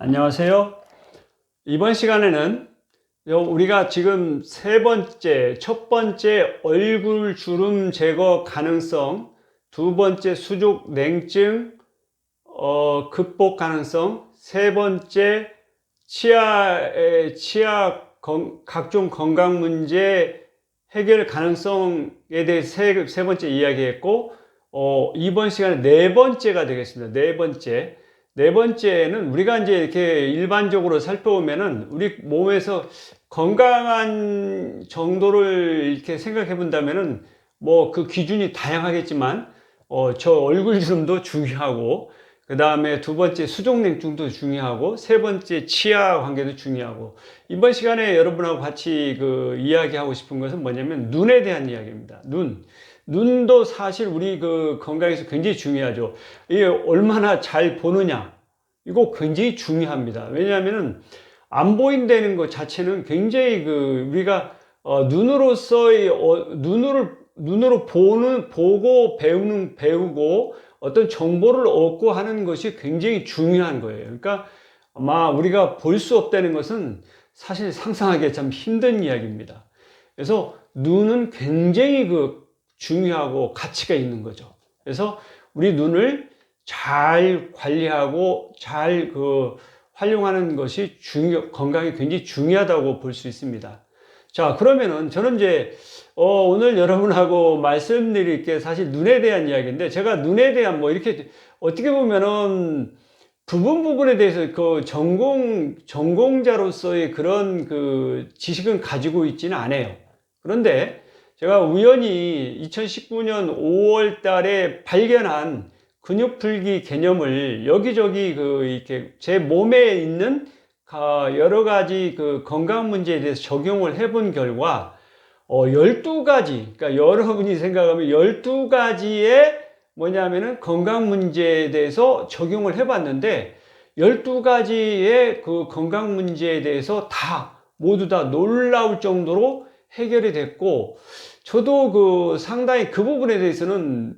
안녕하세요. 이번 시간에는 우리가 지금 첫 번째 얼굴 주름 제거 가능성, 두 번째 수족 냉증 극복 가능성, 세 번째 각종 건강 문제 해결 가능성에 대해 세 번째 이야기했고, 이번 시간에 네 번째가 되겠습니다. 네 번째는 우리가 이제 이렇게 일반적으로 살펴보면은 우리 몸에서 건강한 정도를 이렇게 생각해 본다면은 뭐 그 기준이 다양하겠지만, 저 얼굴 주름도 중요하고, 그 다음에 두 번째 수족냉증도 중요하고, 세 번째 치아 관계도 중요하고, 이번 시간에 여러분하고 같이 이야기하고 싶은 것은 뭐냐면 눈에 대한 이야기입니다. 눈도 사실 우리 건강에서 굉장히 중요하죠. 이게 얼마나 잘 보느냐, 이거 굉장히 중요합니다. 왜냐하면은 안 보인다는 것 자체는 굉장히 우리가 눈으로 보고 배우고 어떤 정보를 얻고 하는 것이 굉장히 중요한 거예요. 그러니까 아마 우리가 볼 수 없다는 것은 사실 상상하기 참 힘든 이야기입니다. 그래서 눈은 굉장히 중요하고 가치가 있는 거죠. 그래서 우리 눈을 잘 관리하고 잘 활용하는 것이 건강에 굉장히 중요하다고 볼 수 있습니다. 자, 그러면은 저는 이제 오늘 여러분하고 말씀드릴 게 사실 눈에 대한 이야기인데, 제가 눈에 대한 뭐 이렇게 어떻게 보면은 부분에 대해서 전공자로서의 그런 지식은 가지고 있지는 않아요. 그런데 제가 우연히 2019년 5월 달에 발견한 근육풀기 개념을 여기저기 이렇게 제 몸에 있는 여러 가지 건강 문제에 대해서 적용을 해본 결과 12가지, 그러니까 여러분이 생각하면 12가지의 뭐냐면은 건강 문제에 대해서 적용을 해봤는데, 12가지의 건강 문제에 대해서 모두 다 놀라울 정도로 해결이 됐고, 저도 상당히 그 부분에 대해서는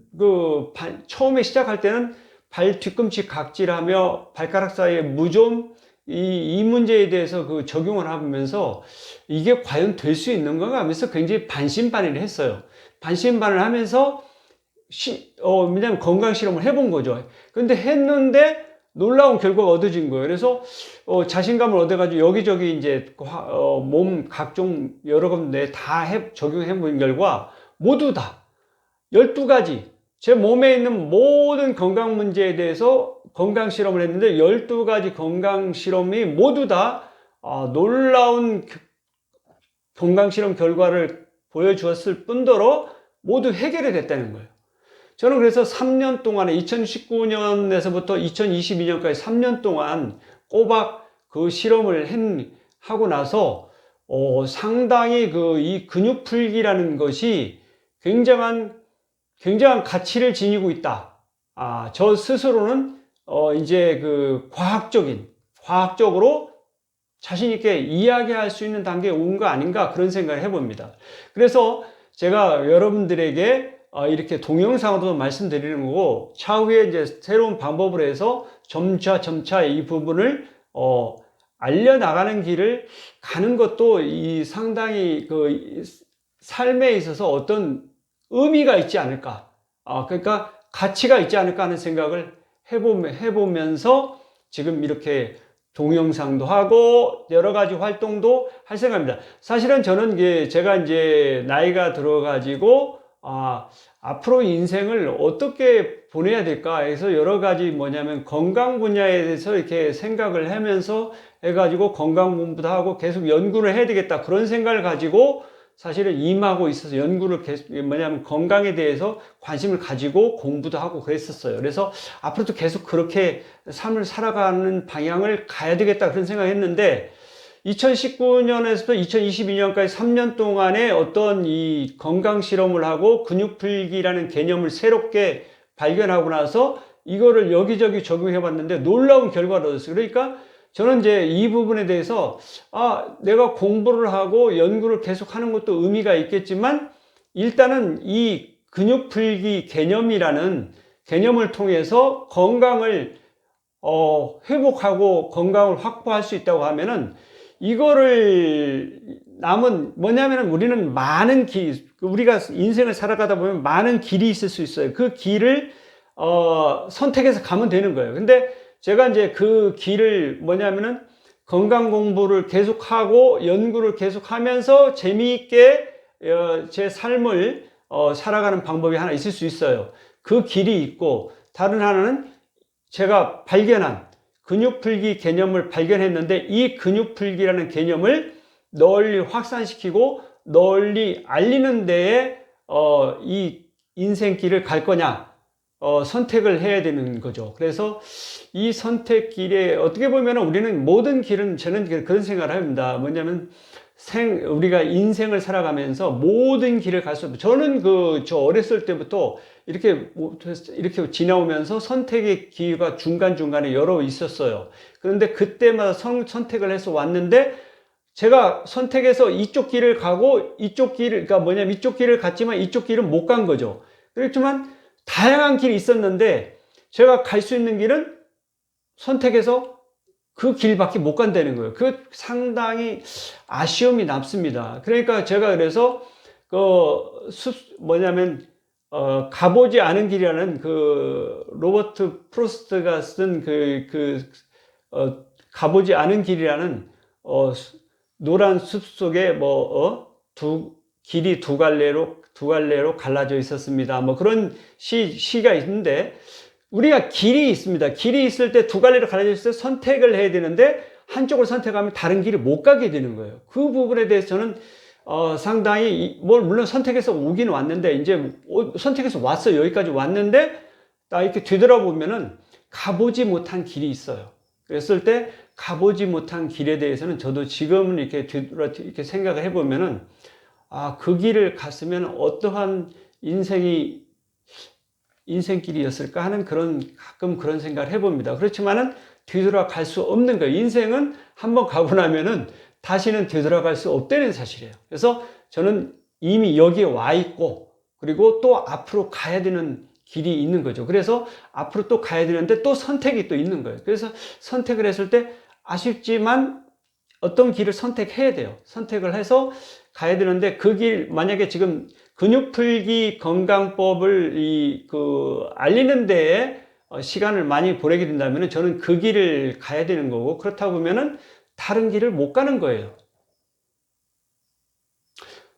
처음에 시작할 때는 발 뒤꿈치 각질하며 발가락 사이에 무좀, 이 문제에 대해서 적용을 하면서 이게 과연 될 수 있는 건가 하면서 굉장히 반신반의를 했어요. 반신반의를 하면서 왜냐면 건강 실험을 해본 거죠. 근데 했는데 놀라운 결과가 얻어진 거예요. 그래서 자신감을 얻어가지고 여기저기 이제 몸 각종 여러 군데 다 적용해 본 결과 모두 다 12가지 제 몸에 있는 모든 건강 문제에 대해서 건강 실험을 했는데, 12가지 건강 실험이 모두 다 놀라운 건강 실험 결과를 보여주었을 뿐더러 모두 해결이 됐다는 거예요. 저는 그래서 3년 동안에 2019년에서부터 2022년까지 3년 동안 꼬박 실험을 하고 나서 상당히 이 근육 풀기라는 것이 굉장한 가치를 지니고 있다. 저 스스로는 이제 과학적으로 자신있게 이야기할 수 있는 단계에 온 거 아닌가, 그런 생각을 해봅니다. 그래서 제가 여러분들에게 이렇게 동영상으로도 말씀드리는 거고, 차후에 이제 새로운 방법을 해서 점차 이 부분을 알려나가는 길을 가는 것도 상당히 삶에 있어서 어떤 의미가 있지 않을까, 그러니까 가치가 있지 않을까 하는 생각을 해보면서 지금 이렇게 동영상도 하고 여러 가지 활동도 할 생각입니다. 사실은 저는 제가 이제 나이가 들어가지고 앞으로 인생을 어떻게 보내야 될까 해서 여러 가지 뭐냐면 건강 분야에 대해서 이렇게 생각을 하면서 해가지고 건강 공부도 하고 계속 연구를 해야 되겠다, 그런 생각을 가지고 사실은 임하고 있어서 연구를 계속 뭐냐면 건강에 대해서 관심을 가지고 공부도 하고 그랬었어요. 그래서 앞으로도 계속 그렇게 삶을 살아가는 방향을 가야 되겠다, 그런 생각을 했는데, 2019년에서부터 2022년까지 3년 동안에 어떤 이 건강 실험을 하고 근육풀기라는 개념을 새롭게 발견하고 나서 이거를 여기저기 적용해 봤는데 놀라운 결과를 얻었어요. 그러니까 저는 이제 이 부분에 대해서 내가 공부를 하고 연구를 계속 하는 것도 의미가 있겠지만, 일단은 이 근육풀기 개념이라는 개념을 통해서 건강을 회복하고 건강을 확보할 수 있다고 하면은 이거를 남은 뭐냐면은 우리는 많은 우리가 인생을 살아가다 보면 많은 길이 있을 수 있어요. 그 길을 선택해서 가면 되는 거예요. 근데 제가 이제 그 길을 뭐냐면은 건강 공부를 계속하고 연구를 계속하면서 재미있게 제 삶을 살아가는 방법이 하나 있을 수 있어요. 그 길이 있고, 다른 하나는 제가 발견한 근육풀기 개념을 발견했는데, 이 근육풀기라는 개념을 널리 확산시키고 널리 알리는 데에 이 인생길을 갈 거냐, 선택을 해야 되는 거죠. 그래서 이 선택길에 어떻게 보면 우리는 모든 길은, 저는 그런 생각을 합니다. 뭐냐면 우리가 인생을 살아가면서 모든 길을 갈 수 없어요. 저는 저 어렸을 때부터 이렇게 지나오면서 선택의 기회가 중간중간에 여러 있었어요. 그런데 그때마다 선택을 해서 왔는데, 제가 선택해서 이쪽 길을 가고 이쪽 길을, 그러니까 뭐냐면 이쪽 길을 갔지만 이쪽 길은 못 간 거죠. 그렇지만 다양한 길이 있었는데 제가 갈 수 있는 길은 선택해서 그 길밖에 못 간다는 거예요. 그 상당히 아쉬움이 남습니다. 그러니까 제가 그래서 뭐냐면 가보지 않은 길이라는 로버트 프로스트가 쓴 가보지 않은 길이라는 노란 숲 속에 길이 두 갈래로 갈라져 있었습니다. 뭐 그런 시가 있는데, 우리가 길이 있습니다. 길이 있을 때 두 갈래로 갈라져 있을 때 선택을 해야 되는데, 한쪽을 선택하면 다른 길을 못 가게 되는 거예요. 그 부분에 대해서 저는 상당히 물론 선택해서 오긴 왔는데, 이제 선택해서 왔어요. 여기까지 왔는데 이렇게 뒤돌아보면은 가보지 못한 길이 있어요. 그랬을 때 가보지 못한 길에 대해서는 저도 지금은 이렇게 생각을 해보면은, 그 길을 갔으면 어떠한 인생길이었을까 하는 가끔 그런 생각을 해봅니다. 그렇지만은 뒤돌아갈 수 없는 거예요. 인생은 한번 가고 나면은 다시는 되돌아갈 수 없다는 사실이에요. 그래서 저는 이미 여기에 와 있고, 그리고 또 앞으로 가야 되는 길이 있는 거죠. 그래서 앞으로 또 가야 되는데 또 선택이 또 있는 거예요. 그래서 선택을 했을 때 아쉽지만 어떤 길을 선택해야 돼요. 선택을 해서 가야 되는데, 그 길, 만약에 지금 근육풀기 건강법을 알리는 데에 시간을 많이 보내게 된다면 저는 그 길을 가야 되는 거고, 그렇다 보면은 다른 길을 못 가는 거예요.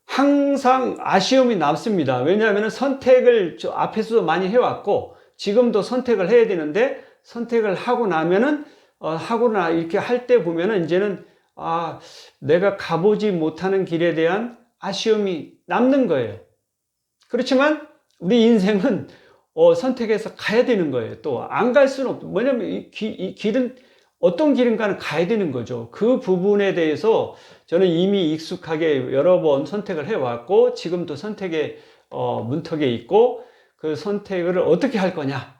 항상 아쉬움이 남습니다. 왜냐하면 선택을 앞에서도 많이 해왔고, 지금도 선택을 해야 되는데, 선택을 하고 나면은, 이렇게 할 때 보면은 이제는, 내가 가보지 못하는 길에 대한 아쉬움이 남는 거예요. 그렇지만 우리 인생은 선택해서 가야 되는 거예요. 또 안 갈 수는 없고, 뭐냐면 이 길은 어떤 길인가는 가야 되는 거죠. 그 부분에 대해서 저는 이미 익숙하게 여러 번 선택을 해왔고, 지금도 선택의 문턱에 있고, 그 선택을 어떻게 할 거냐?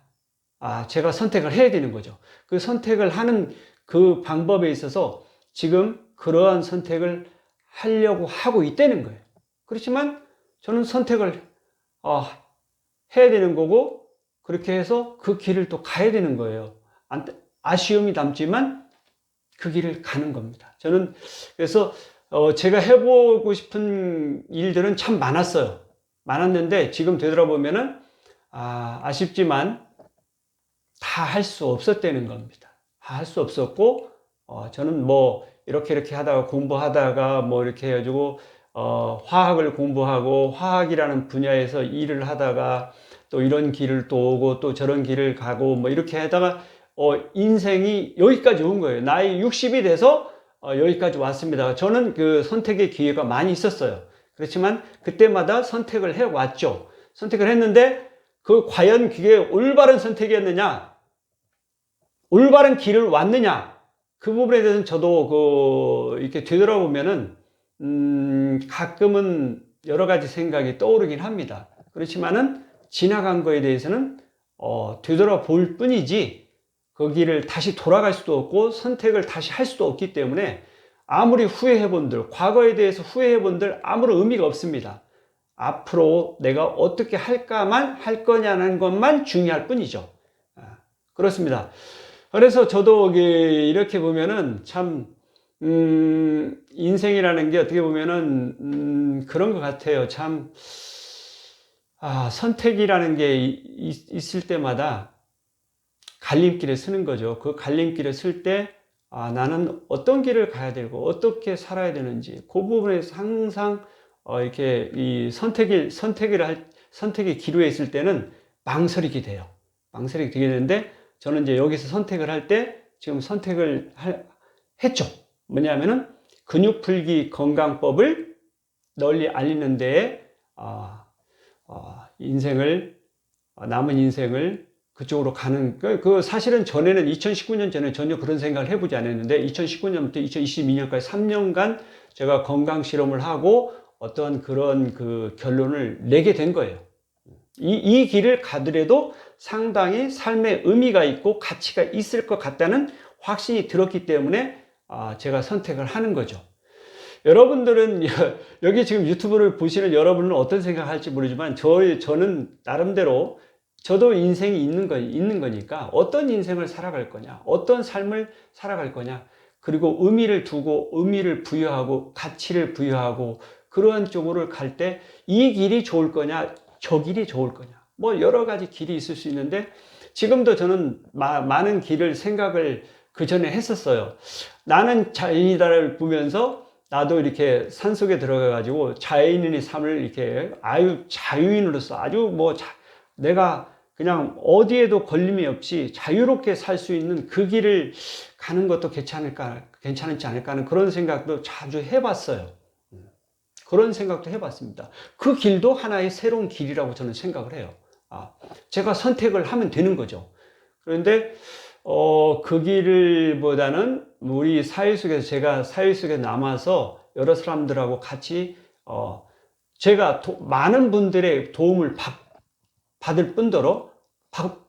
제가 선택을 해야 되는 거죠. 그 선택을 하는 그 방법에 있어서 지금 그러한 선택을 하려고 하고 있다는 거예요. 그렇지만 저는 선택을 해야 되는 거고, 그렇게 해서 그 길을 또 가야 되는 거예요. 아쉬움이 남지만 그 길을 가는 겁니다. 저는 그래서 제가 해보고 싶은 일들은 참 많았는데 지금 되돌아보면은 아쉽지만 다 할 수 없었다는 겁니다. 다 할 수 없었고, 저는 이렇게 하다가 공부하다가 이렇게 해가지고 화학을 공부하고 화학이라는 분야에서 일을 하다가 또 이런 길을 또 오고 또 저런 길을 가고 이렇게 하다가 인생이 여기까지 온 거예요. 나이 60이 돼서 여기까지 왔습니다. 저는 그 선택의 기회가 많이 있었어요. 그렇지만 그때마다 선택을 해왔죠. 선택을 했는데 과연 그게 올바른 선택이었느냐, 올바른 길을 왔느냐, 그 부분에 대해서는 저도 이렇게 되돌아보면은 가끔은 여러 가지 생각이 떠오르긴 합니다. 그렇지만은 지나간 거에 대해서는 되돌아볼 뿐이지 그 길을 다시 돌아갈 수도 없고 선택을 다시 할 수도 없기 때문에 아무리 후회해본들, 과거에 대해서 후회해본들 아무런 의미가 없습니다. 앞으로 내가 어떻게 할 거냐는 것만 중요할 뿐이죠. 그렇습니다. 그래서 저도 이렇게 보면은 참, 인생이라는 게 어떻게 보면은, 그런 것 같아요. 참, 선택이라는 게 있을 때마다 갈림길에 서는 거죠. 그 갈림길에 설 때, 나는 어떤 길을 가야 되고, 어떻게 살아야 되는지, 그 부분에서 항상, 이렇게 이 선택의 기로에 있을 때는 망설이게 돼요. 망설이게 되는데, 저는 이제 여기서 선택을 할 때, 지금 했죠. 뭐냐면은, 근육풀기 건강법을 널리 알리는 데에, 남은 인생을 그쪽으로 가는, 사실은 전에는 2019년 전에 전혀 그런 생각을 해보지 않았는데, 2019년부터 2022년까지 3년간 제가 건강 실험을 하고 어떤 그런 그 결론을 내게 된 거예요. 이 길을 가더라도 상당히 삶의 의미가 있고 가치가 있을 것 같다는 확신이 들었기 때문에 제가 선택을 하는 거죠. 여러분들은 여기 지금 유튜브를 보시는 여러분은 어떤 생각할지 모르지만 저는 나름대로 저도 인생이 있는 거니까 어떤 인생을 살아갈 거냐, 어떤 삶을 살아갈 거냐, 그리고 의미를 두고 의미를 부여하고 가치를 부여하고 그러한 쪽으로 갈 때 이 길이 좋을 거냐, 저 길이 좋을 거냐, 뭐 여러 가지 길이 있을 수 있는데 지금도 저는 많은 길을 생각을 그 전에 했었어요. 나는 자연이다를 보면서 나도 이렇게 산속에 들어가 가지고 자연인의 삶을 이렇게 자유인으로서 아주 내가 그냥 어디에도 걸림이 없이 자유롭게 살 수 있는 그 길을 가는 것도 괜찮지 않을까 하는 그런 생각도 자주 해봤어요. 그런 생각도 해봤습니다. 그 길도 하나의 새로운 길이라고 저는 생각을 해요. 제가 선택을 하면 되는 거죠. 그런데 그 길보다는 우리 사회 속에서 제가 사회 속에 남아서 여러 사람들하고 같이 제가 많은 분들의 도움을 받을 뿐더러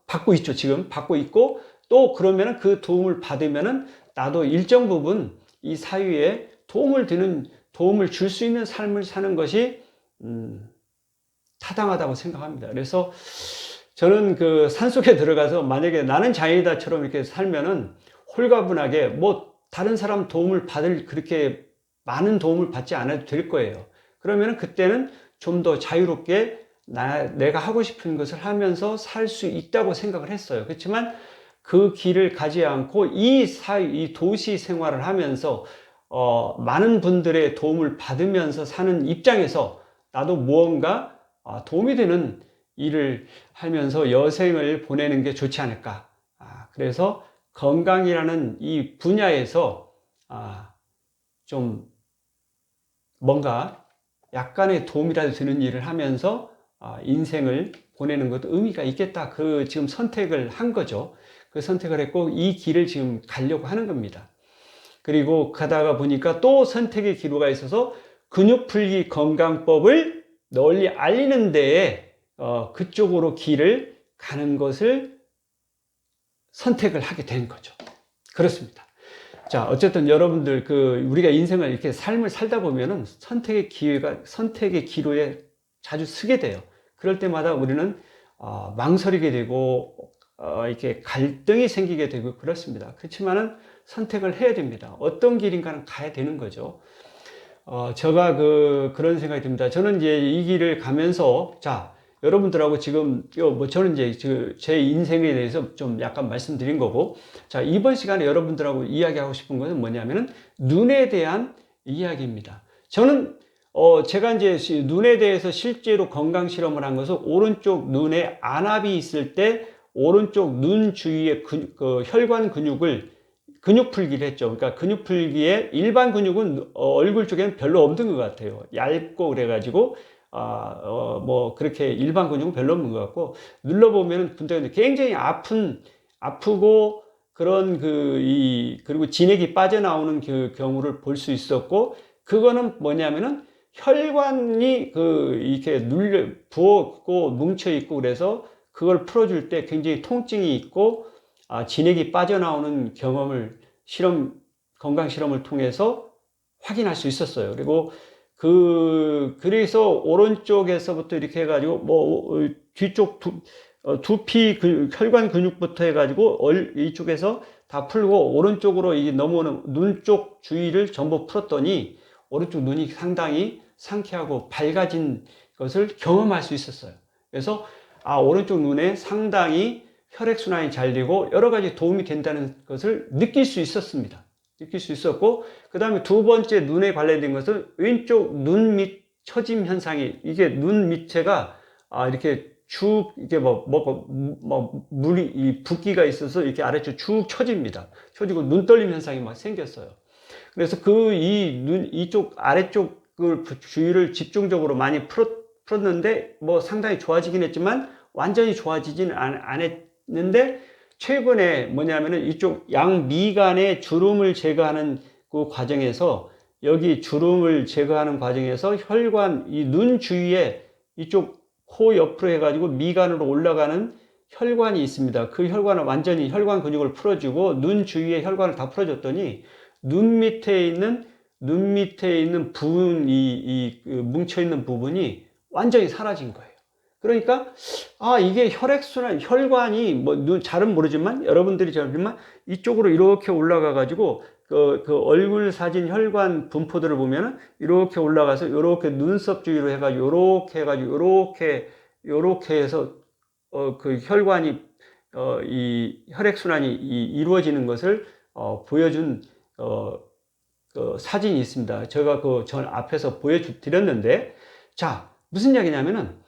받고 있죠. 지금 받고 있고 또 그러면은 그 도움을 받으면은 나도 일정 부분 이 사회에 도움을 줄 수 있는 삶을 사는 것이 타당하다고 생각합니다. 그래서 저는 그 산속에 들어가서 만약에 나는 자연이다처럼 이렇게 살면은 홀가분하게 다른 사람 그렇게 많은 도움을 받지 않아도 될 거예요. 그러면은 그때는 좀 더 자유롭게 내가 하고 싶은 것을 하면서 살 수 있다고 생각을 했어요. 그렇지만 그 길을 가지 않고 이 도시 생활을 하면서 많은 분들의 도움을 받으면서 사는 입장에서 나도 무언가 도움이 되는 일을 하면서 여생을 보내는 게 좋지 않을까. 그래서 건강이라는 이 분야에서 좀 뭔가 약간의 도움이라도 되는 일을 하면서 인생을 보내는 것도 의미가 있겠다. 지금 선택을 한 거죠. 그 선택을 했고 이 길을 지금 가려고 하는 겁니다. 그리고 가다가 보니까 또 선택의 기로가 있어서 근육풀기 건강법을 널리 알리는 데에 그쪽으로 길을 가는 것을 선택을 하게 된 거죠. 그렇습니다. 자, 어쨌든 여러분들 우리가 인생을 이렇게 삶을 살다 보면은 선택의 기로에 자주 서게 돼요. 그럴 때마다 우리는 망설이게 되고 이렇게 갈등이 생기게 되고 그렇습니다. 그렇지만은 선택을 해야 됩니다. 어떤 길인가는 가야 되는 거죠. 제가 그런 생각이 듭니다. 저는 이제 이 길을 가면서 여러분들하고 지금 저는 이제 제 인생에 대해서 좀 약간 말씀드린 거고, 이번 시간에 여러분들하고 이야기하고 싶은 것은 뭐냐면은 눈에 대한 이야기입니다. 저는 제가 이제 눈에 대해서 실제로 건강 실험을 한 것은 오른쪽 눈에 안압이 있을 때 오른쪽 눈 주위의 혈관 근육풀기를 했죠. 그러니까 근육풀기에 일반 근육은 얼굴 쪽에는 별로 없는 것 같아요. 얇고 그래가지고 그렇게 일반 근육은 별로 없는 것 같고 눌러보면 굉장히 아프고 그런 그리고 진액이 빠져나오는 그 경우를 볼 수 있었고, 그거는 뭐냐면은 혈관이 이렇게 부었고 뭉쳐 있고 그래서 그걸 풀어줄 때 굉장히 통증이 있고 진액이 빠져나오는 경험을 건강 실험을 통해서 확인할 수 있었어요. 그리고 그래서 오른쪽에서부터 이렇게 해가지고 뒤쪽 두피 혈관 근육부터 해가지고 이쪽에서 다 풀고 오른쪽으로 이 넘어오는 눈 쪽 주위를 전부 풀었더니 오른쪽 눈이 상당히 상쾌하고 밝아진 것을 경험할 수 있었어요. 그래서 오른쪽 눈에 상당히 혈액순환이 잘 되고 여러 가지 도움이 된다는 것을 느낄 수 있었습니다. 느낄 수 있었고, 그 다음에 두 번째 눈에 관련된 것은 왼쪽 눈 밑 처짐 현상이, 이게 눈 밑에가 이렇게 쭉 이게 물이 이 붓기가 있어서 이렇게 아래쪽 쭉 처집니다. 처지고 눈 떨림 현상이 막 생겼어요. 그래서 이쪽 아래쪽을 주위를 집중적으로 많이 풀었는데 뭐 상당히 좋아지긴 했지만 완전히 좋아지진 않았는데, 최근에 뭐냐면은 이쪽 양미간의 주름을 제거하는 그 과정에서, 여기 주름을 제거하는 과정에서 혈관, 이 눈 주위에 이쪽 코 옆으로 해가지고 미간으로 올라가는 혈관이 있습니다. 그 혈관을 완전히 혈관 근육을 풀어주고 눈 주위에 혈관을 다 풀어줬더니 눈 밑에 있는 부분, 그 뭉쳐있는 부분이 완전히 사라진 거예요. 그러니까 이게 혈액순환, 혈관이 뭐 잘은 모르지만 여러분들이 잘 알지만 이쪽으로 이렇게 올라가 가지고 그 얼굴 사진 혈관 분포들을 보면은 이렇게 올라가서 이렇게 눈썹 주위로 해가지고 이렇게 해서 그 혈관이 이 혈액순환이 이루어지는 것을 보여준 그 사진이 있습니다. 제가 전 앞에서 보여드렸는데, 자, 무슨 이야기냐면은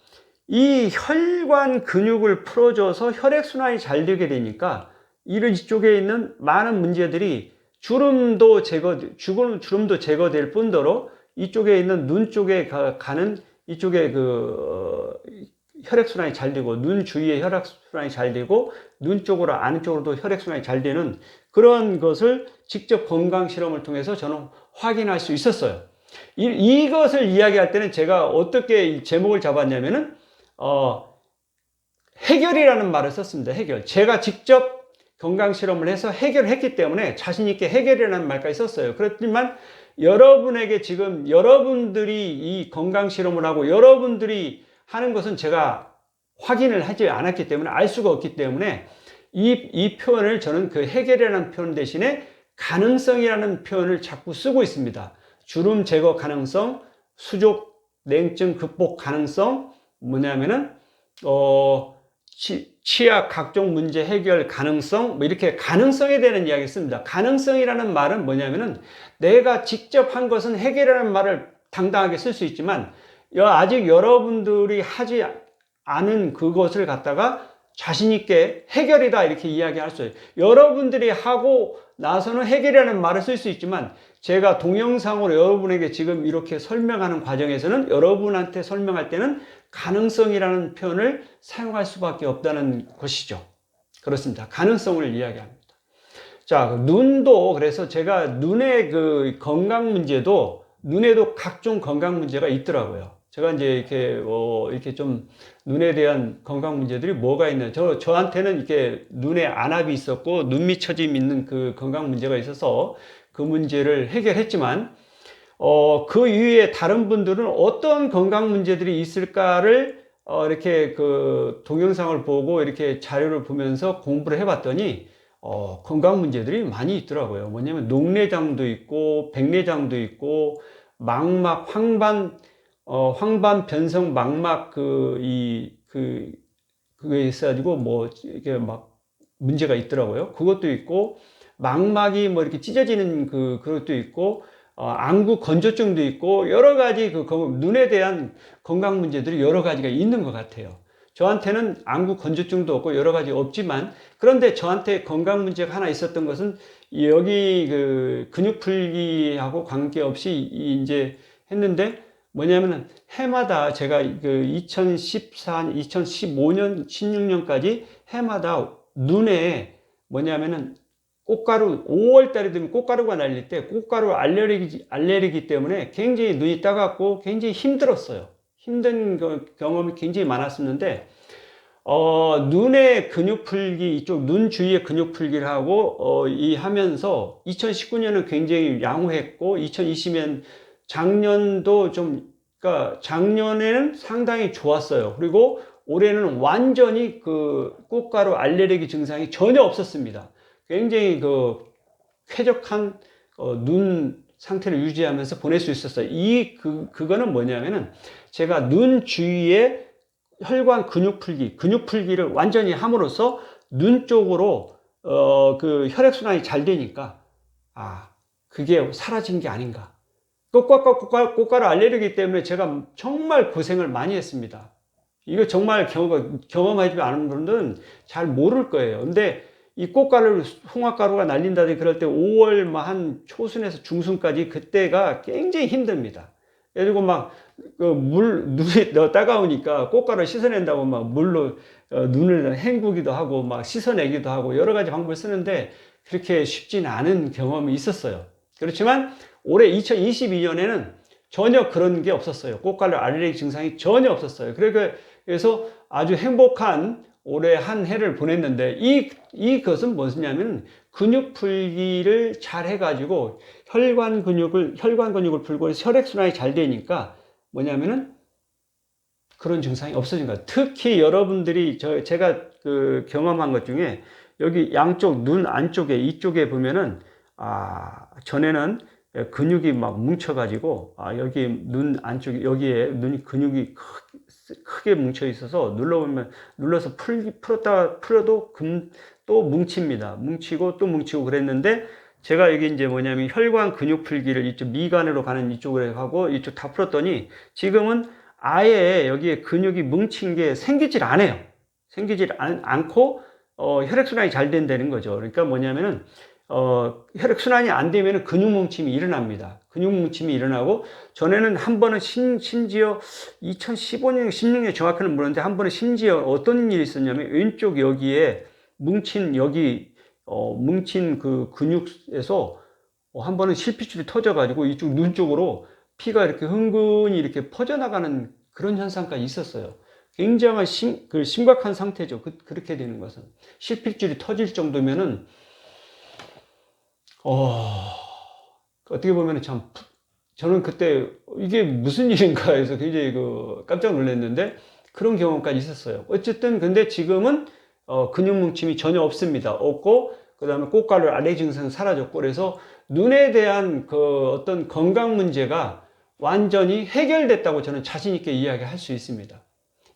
이 혈관 근육을 풀어줘서 혈액순환이 잘 되게 되니까 이쪽에 있는 많은 문제들이 주름도 제거될 뿐더러 이쪽에 있는 눈 쪽에 가는 이쪽에 혈액순환이 잘 되고 눈 주위에 혈액순환이 잘 되고 눈 쪽으로 안쪽으로도 혈액순환이 잘 되는 그런 것을 직접 건강 실험을 통해서 저는 확인할 수 있었어요. 이것을 이야기할 때는 제가 어떻게 제목을 잡았냐면은 해결이라는 말을 썼습니다. 해결. 제가 직접 건강 실험을 해서 해결했기 때문에 자신 있게 해결이라는 말까지 썼어요. 그렇지만 여러분에게 지금 여러분들이 이 건강 실험을 하고 여러분들이 하는 것은 제가 확인을 하지 않았기 때문에 알 수가 없기 때문에 이 표현을 저는 그 해결이라는 표현 대신에 가능성이라는 표현을 자꾸 쓰고 있습니다. 주름 제거 가능성, 수족 냉증 극복 가능성, 뭐냐면은 치약 각종 문제 해결 가능성, 뭐 이렇게 가능성에 대한 이야기를 씁니다. 가능성이라는 말은 뭐냐면은 내가 직접 한 것은 해결이라는 말을 당당하게 쓸 수 있지만 아직 여러분들이 하지 않은 그것을 갖다가 자신 있게 해결이다 이렇게 이야기할 수 있어요. 여러분들이 하고 나서는 해결이라는 말을 쓸 수 있지만 제가 동영상으로 여러분에게 지금 이렇게 설명하는 과정에서는 여러분한테 설명할 때는 가능성이라는 표현을 사용할 수밖에 없다는 것이죠. 그렇습니다. 가능성을 이야기합니다. 자, 눈도 그래서 제가 눈의 그 건강 문제도 눈에도 각종 건강 문제가 있더라고요. 제가 이제 이렇게 좀 눈에 대한 건강 문제들이 뭐가 있나요? 저한테는 이렇게 눈에 안압이 있었고 눈 밑 처짐 있는 그 건강 문제가 있어서 그 문제를 해결했지만 그 이후에 다른 분들은 어떤 건강 문제들이 있을까를 이렇게 그 동영상을 보고 이렇게 자료를 보면서 공부를 해봤더니 건강 문제들이 많이 있더라고요. 뭐냐면 녹내장도 있고 백내장도 있고 망막 황반 변성 망막 그게 있어가지고 뭐 이게 막 문제가 있더라고요. 그것도 있고 망막이 뭐 이렇게 찢어지는 그것도 있고 안구 건조증도 있고 여러 가지 눈에 대한 건강 문제들이 여러 가지가 있는 것 같아요. 저한테는 안구 건조증도 없고 여러 가지 없지만 그런데 저한테 건강 문제가 하나 있었던 것은 여기 근육 풀기하고 관계없이 이제 했는데 뭐냐면은 해마다 제가 2015년, 16년까지 해마다 눈에 뭐냐면은 꽃가루 5월 달이 되면 꽃가루가 날릴 때 꽃가루 알레르기 때문에 굉장히 눈이 따갑고 굉장히 힘들었어요. 힘든 경험이 굉장히 많았었는데 눈의 근육 풀기 이쪽 눈 주위의 근육 풀기를 하고 하면서 2019년은 굉장히 양호했고 2020년 작년도 그러니까 작년에는 상당히 좋았어요. 그리고 올해는 완전히 꽃가루 알레르기 증상이 전혀 없었습니다. 굉장히 그 쾌적한 눈 상태를 유지하면서 보낼 수 있었어요. 그거는 뭐냐면은 제가 눈 주위에 혈관 근육 풀기를 완전히 함으로써 눈 쪽으로 그 혈액순환이 잘 되니까 그게 사라진 게 아닌가. 꽃가루 알레르기 때문에 제가 정말 고생을 많이 했습니다. 이거 정말 경험하지 않은 분들은 잘 모를 거예요. 근데 이 꽃가루, 홍합가루가 날린다든지 그럴 때 5월 한 초순에서 중순까지 그때가 굉장히 힘듭니다. 그리고 막 눈이 따가우니까 꽃가루 씻어낸다고 막 물로 눈을 헹구기도 하고 막 씻어내기도 하고 여러 가지 방법을 쓰는데 그렇게 쉽지는 않은 경험이 있었어요. 그렇지만 올해 2022년에는 전혀 그런 게 없었어요. 꽃가루 알레르기 증상이 전혀 없었어요. 그래서 아주 행복한 올해 한 해를 보냈는데 이것은 무엇이냐면 근육 풀기를 잘 해가지고 혈관 근육을 풀고 혈액순환이 잘 되니까 뭐냐면은 그런 증상이 없어진 거예요. 특히 여러분들이 제가 그 경험한 것 중에 여기 양쪽 눈 안쪽에 이쪽에 보면은 전에는 근육이 막 뭉쳐가지고 여기 눈 안쪽에 여기에 눈이 근육이 크게 뭉쳐 있어서 눌러서 풀었다가 풀어도 또 뭉칩니다. 뭉치고 또 뭉치고 그랬는데 제가 여기 이제 뭐냐면 혈관 근육 풀기를 이쪽 미간으로 가는 이쪽으로 하고 이쪽 다 풀었더니 지금은 아예 여기에 근육이 뭉친 게 생기질 않아요. 생기질 않고 혈액순환이 잘 된다는 거죠. 그러니까 뭐냐면은 혈액순환이 안 되면 근육 뭉침이 일어납니다. 근육 뭉침이 일어나고, 전에는 한 번은 심지어 2015년, 16년 정확히는 모르는데, 한 번은 심지어 어떤 일이 있었냐면, 왼쪽 여기에 뭉친, 뭉친 그 근육에서 한 번은 실핏줄이 터져가지고 이쪽 눈 쪽으로 피가 이렇게 흥건히 이렇게 퍼져나가는 그런 현상까지 있었어요. 굉장히 심각한 상태죠. 그렇게 되는 것은. 실핏줄이 터질 정도면은, 어떻게 보면 저는 그때 이게 무슨 일인가 해서 굉장히 깜짝 놀랐는데 그런 경험까지 있었어요. 어쨌든 근데 지금은 근육 뭉침이 전혀 없습니다. 없고, 그 다음에 꽃가루 알레르기 증상은 사라졌고, 그래서 눈에 대한 어떤 건강 문제가 완전히 해결됐다고 저는 자신 있게 이야기할 수 있습니다.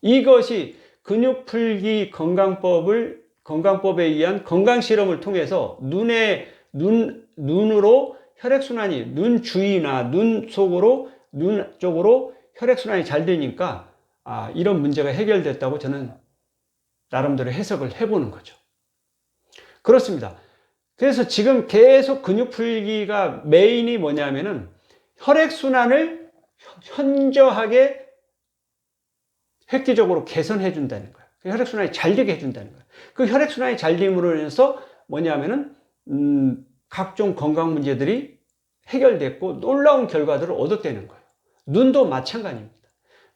이것이 근육 풀기 건강법에 의한 건강 실험을 통해서 눈으로 혈액순환이, 눈 주위나 눈 속으로, 눈 쪽으로 혈액순환이 잘 되니까, 이런 문제가 해결됐다고 저는 나름대로 해석을 해보는 거죠. 그렇습니다. 그래서 지금 계속 근육 풀기가 메인이 뭐냐면은 혈액순환을 현저하게 획기적으로 개선해 준다는 거예요. 혈액순환이 잘 되게 해준다는 거예요. 그 혈액순환이 잘 됨으로 인해서 뭐냐면은 각종 건강 문제들이 해결됐고 놀라운 결과들을 얻었다는 거예요. 눈도 마찬가지입니다.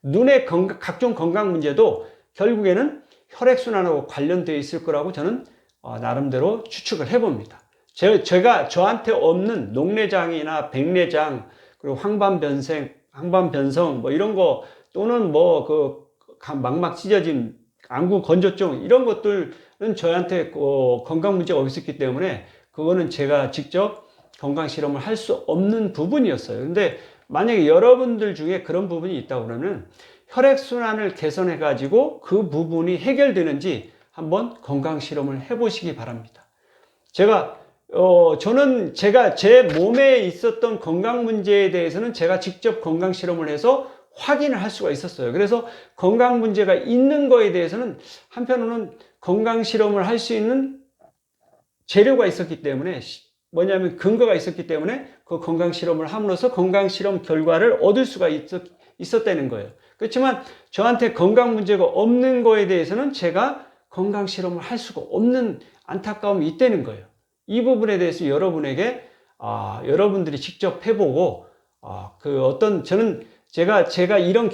눈의 각종 건강 문제도 결국에는 혈액순환하고 관련되어 있을 거라고 저는 나름대로 추측을 해봅니다. 제가 저한테 없는 녹내장이나 백내장, 그리고 황반변성 뭐 이런 거, 또는 막막 찢어진 안구 건조증, 이런 것들은 저한테 건강 문제가 없었기 때문에 그거는 제가 직접 건강 실험을 할 수 없는 부분이었어요. 근데 만약에 여러분들 중에 그런 부분이 있다고 그러면 혈액순환을 개선해 가지고 그 부분이 해결되는지 한번 건강 실험을 해 보시기 바랍니다. 저는 제 몸에 있었던 건강 문제에 대해서는 제가 직접 건강 실험을 해서 확인을 할 수가 있었어요. 그래서 건강 문제가 있는 거에 대해서는 한편으로는 건강 실험을 할 수 있는 재료가 있었기 때문에, 뭐냐면 근거가 있었기 때문에 그 건강 실험을 함으로써 건강 실험 결과를 얻을 수가 있었다는 거예요. 그렇지만 저한테 건강 문제가 없는 거에 대해서는 제가 건강 실험을 할 수가 없는 안타까움이 있다는 거예요. 이 부분에 대해서 여러분들이 직접 해보고, 저는 제가 이런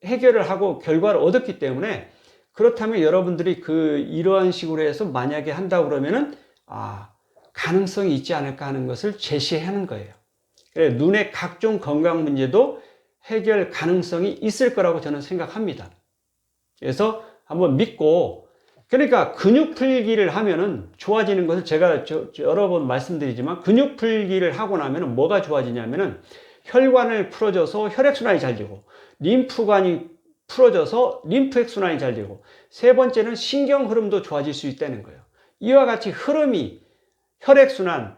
해결을 하고 결과를 얻었기 때문에, 그렇다면 여러분들이 이러한 식으로 해서 만약에 한다고 그러면은, 가능성이 있지 않을까 하는 것을 제시하는 거예요. 눈의 각종 건강 문제도 해결 가능성이 있을 거라고 저는 생각합니다. 그래서 한번 믿고 그러니까 근육 풀기를 하면은 좋아지는 것을 제가 여러 번 말씀드리지만, 근육 풀기를 하고 나면은 뭐가 좋아지냐면은 혈관을 풀어줘서 혈액순환이 잘 되고, 림프관이 풀어져서 림프액순환이 잘 되고, 세 번째는 신경 흐름도 좋아질 수 있다는 거예요. 이와 같이 흐름이, 혈액순환,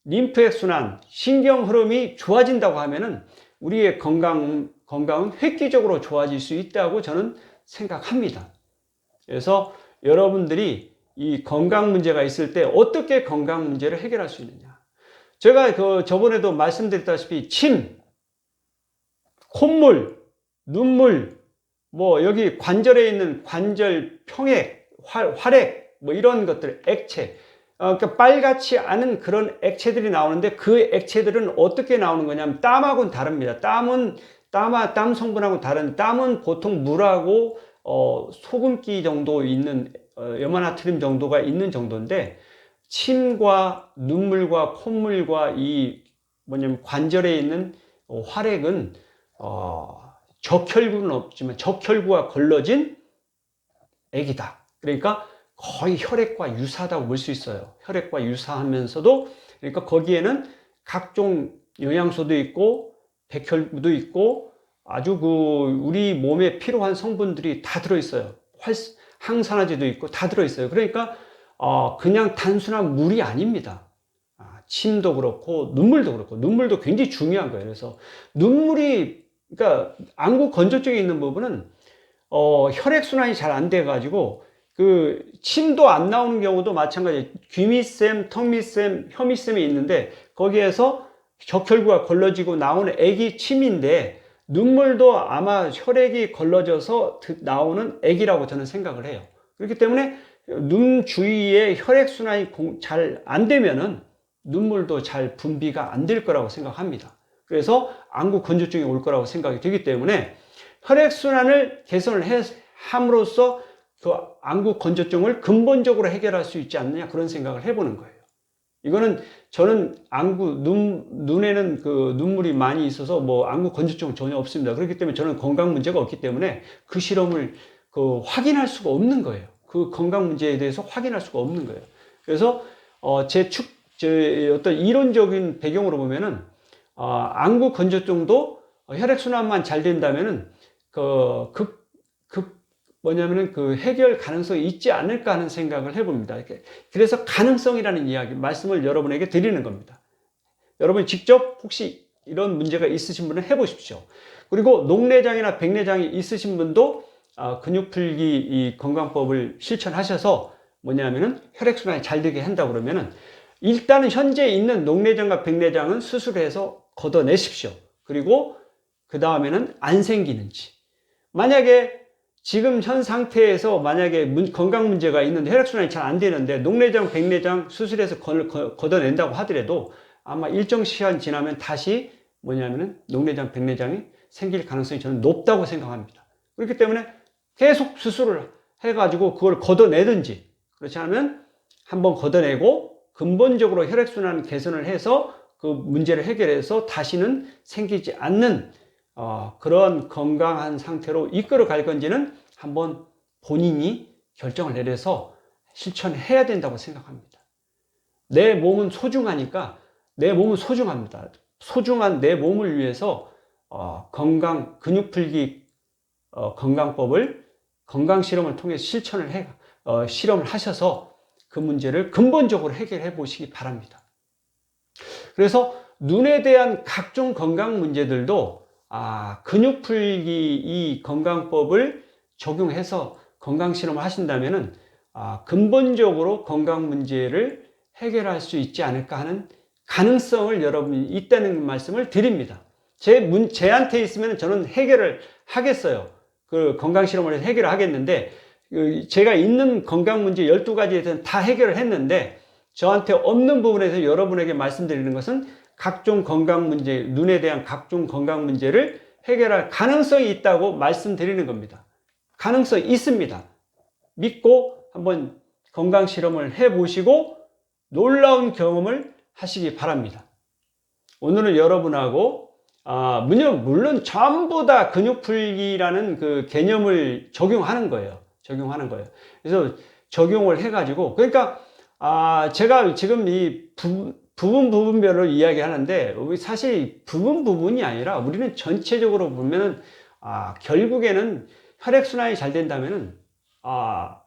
림프액순환, 신경 흐름이 좋아진다고 하면은 우리의 건강은 획기적으로 좋아질 수 있다고 저는 생각합니다. 그래서 여러분들이 이 건강 문제가 있을 때 어떻게 건강 문제를 해결할 수 있느냐. 제가 저번에도 말씀드렸다시피 침, 콧물, 눈물, 뭐 여기 관절에 있는 관절 평액, 활액, 뭐 이런 것들, 액체, 그러니까 빨갛지 않은 그런 액체들이 나오는데, 그 액체들은 어떻게 나오는 거냐면 땀하고는 다릅니다. 땀 성분하고는 다른, 땀은 보통 물하고 소금기 정도 있는, 염화나트륨 정도가 있는 정도인데, 침과 눈물과 콧물과 이 뭐냐면 관절에 있는 활액은 적혈구는 없지만 적혈구가 걸러진 액이다. 그러니까 거의 혈액과 유사하다고 볼 수 있어요. 혈액과 유사하면서도, 그러니까 거기에는 각종 영양소도 있고 백혈구도 있고 아주 우리 몸에 필요한 성분들이 다 들어있어요. 항산화제도 있고 다 들어있어요. 그러니까 그냥 단순한 물이 아닙니다. 침도 그렇고 눈물도 그렇고, 눈물도 굉장히 중요한 거예요. 그래서 눈물이, 그러니까 안구 건조증에 있는 부분은 혈액순환이 잘 안 돼 가지고 그 침도 안 나오는 경우도 마찬가지예요. 귀밑샘, 턱밑샘, 혀밑샘이 있는데 거기에서 적혈구가 걸러지고 나오는 액이 침인데, 눈물도 아마 혈액이 걸러져서 나오는 액이라고 저는 생각을 해요. 그렇기 때문에 눈 주위에 혈액순환이 잘 안 되면은 눈물도 잘 분비가 안 될 거라고 생각합니다. 그래서 안구 건조증이 올 거라고 생각이 되기 때문에 혈액순환을 개선을 함으로써 그 안구 건조증을 근본적으로 해결할 수 있지 않느냐, 그런 생각을 해보는 거예요. 이거는 저는 눈에는 그 눈물이 많이 있어서 뭐 안구 건조증은 전혀 없습니다. 그렇기 때문에 저는 건강 문제가 없기 때문에 그 실험을 확인할 수가 없는 거예요. 그 건강 문제에 대해서 확인할 수가 없는 거예요. 그래서 제 어떤 이론적인 배경으로 보면은 안구 건조증도 혈액순환만 잘 된다면은 뭐냐면은 그 해결 가능성이 있지 않을까 하는 생각을 해봅니다. 그래서 가능성이라는 말씀을 여러분에게 드리는 겁니다. 여러분 직접 혹시 이런 문제가 있으신 분은 해보십시오. 그리고 녹내장이나 백내장이 있으신 분도 근육풀기 이 건강법을 실천하셔서 뭐냐면은 혈액순환이 잘 되게 한다 그러면은, 일단은 현재 있는 녹내장과 백내장은 수술해서 걷어내십시오. 그리고 그 다음에는 안 생기는지, 만약에 지금 현 상태에서 만약에 건강 문제가 있는데 혈액순환이 잘 안 되는데 녹내장, 백내장 수술해서 걷어낸다고 하더라도 아마 일정 시간 지나면 다시 뭐냐면은 녹내장, 백내장이 생길 가능성이 저는 높다고 생각합니다. 그렇기 때문에 계속 수술을 해가지고 그걸 걷어내든지, 그렇지 않으면 한번 걷어내고 근본적으로 혈액순환 개선을 해서 그 문제를 해결해서 다시는 생기지 않는 그런 건강한 상태로 이끌어 갈 건지는 한번 본인이 결정을 내려서 실천해야 된다고 생각합니다. 내 몸은 소중하니까, 내 몸은 소중합니다. 소중한 내 몸을 위해서 근육풀기 건강법을 건강실험을 통해 실험을 하셔서 그 문제를 근본적으로 해결해 보시기 바랍니다. 그래서 눈에 대한 각종 건강 문제들도 근육풀기 이 건강법을 적용해서 건강실험을 하신다면은 근본적으로 건강 문제를 해결할 수 있지 않을까 하는 가능성을 여러분이 있다는 말씀을 드립니다. 제한테 있으면 저는 해결을 하겠어요. 그 건강실험을 해서 해결을 하겠는데, 제가 있는 건강 문제 12가지에 대해서는 다 해결을 했는데, 저한테 없는 부분에서 여러분에게 말씀드리는 것은 각종 건강 문제, 눈에 대한 각종 건강 문제를 해결할 가능성이 있다고 말씀드리는 겁니다. 가능성이 있습니다. 믿고 한번 건강 실험을 해보시고 놀라운 경험을 하시기 바랍니다. 오늘은 여러분하고 물론 전부 다 근육풀기라는 그 개념을 적용하는 거예요. 그래서 적용을 해가지고, 그러니까 제가 지금 이 부분별로 이야기하는데 사실 부분이 아니라 우리는 전체적으로 보면은 결국에는 혈액순환이 잘 된다면은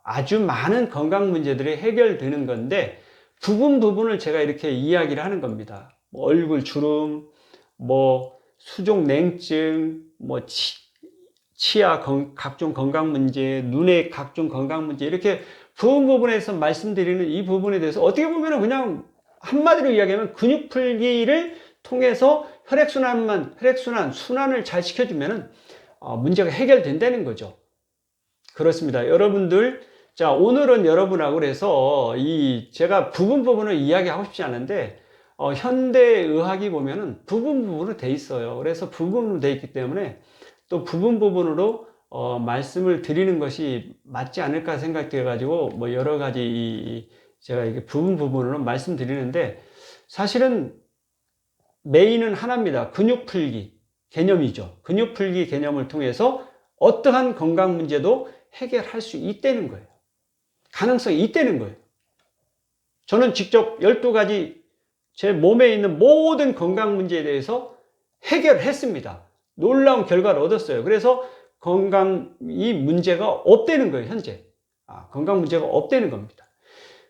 아주 많은 건강 문제들이 해결되는 건데, 부분을 제가 이렇게 이야기를 하는 겁니다. 뭐 얼굴 주름, 뭐 수족 냉증, 뭐 치아 각종 건강 문제, 눈의 각종 건강 문제, 이렇게 부분에서 말씀드리는 이 부분에 대해서 어떻게 보면 그냥 한마디로 이야기하면 근육 풀기를 통해서 순환을 잘 시켜주면은 문제가 해결된다는 거죠. 그렇습니다. 여러분들, 자, 오늘은 여러분하고 그래서 제가 부분을 이야기하고 싶지 않은데, 현대의학이 보면은 부분으로 돼 있어요. 그래서 부분으로 돼 있기 때문에 또 부분으로 말씀을 드리는 것이 맞지 않을까 생각돼 가지고 뭐 여러 가지 제가 이게 부분으로 말씀드리는데, 사실은 메인은 하나입니다. 근육 풀기 개념이죠. 근육 풀기 개념을 통해서 어떠한 건강 문제도 해결할 수 있다는 거예요. 가능성이 있다는 거예요. 저는 직접 12가지 제 몸에 있는 모든 건강 문제에 대해서 해결했습니다. 놀라운 결과를 얻었어요. 그래서 건강이 문제가 없다는 거예요, 현재. 건강 문제가 없다는 겁니다.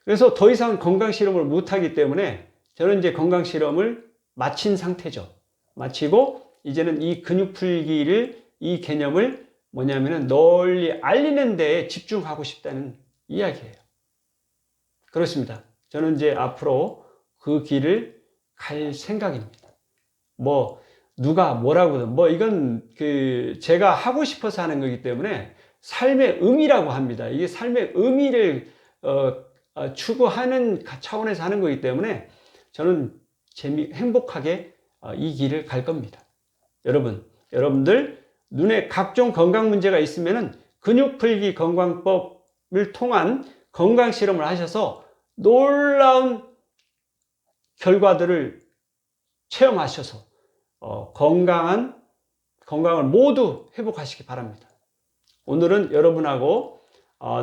그래서 더 이상 건강 실험을 못 하기 때문에 저는 이제 건강 실험을 마친 상태죠. 마치고 이제는 이 근육 풀기를, 이 개념을 뭐냐면은 널리 알리는 데에 집중하고 싶다는 이야기예요. 그렇습니다. 저는 이제 앞으로 그 길을 갈 생각입니다. 뭐 누가 뭐라고든 뭐 이건 제가 하고 싶어서 하는 거기 때문에 삶의 의미라고 합니다. 이게 삶의 의미를 추구하는 차원에서 하는 거기 때문에 저는 행복하게 이 길을 갈 겁니다. 여러분들 눈에 각종 건강 문제가 있으면은 근육 풀기 건강법을 통한 건강 실험을 하셔서 놀라운 결과들을 체험하셔서 건강을 모두 회복하시기 바랍니다. 오늘은 여러분하고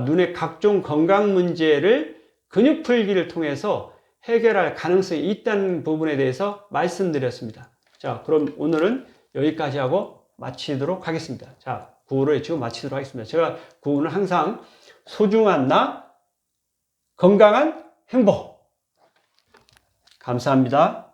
눈의 각종 건강 문제를 근육 풀기를 통해서 해결할 가능성이 있다는 부분에 대해서 말씀드렸습니다. 자, 그럼 오늘은 여기까지 하고 마치도록 하겠습니다. 자, 구호를 외치고 마치도록 하겠습니다. 제가 구호는 항상 소중한 나, 건강한 행복. 감사합니다.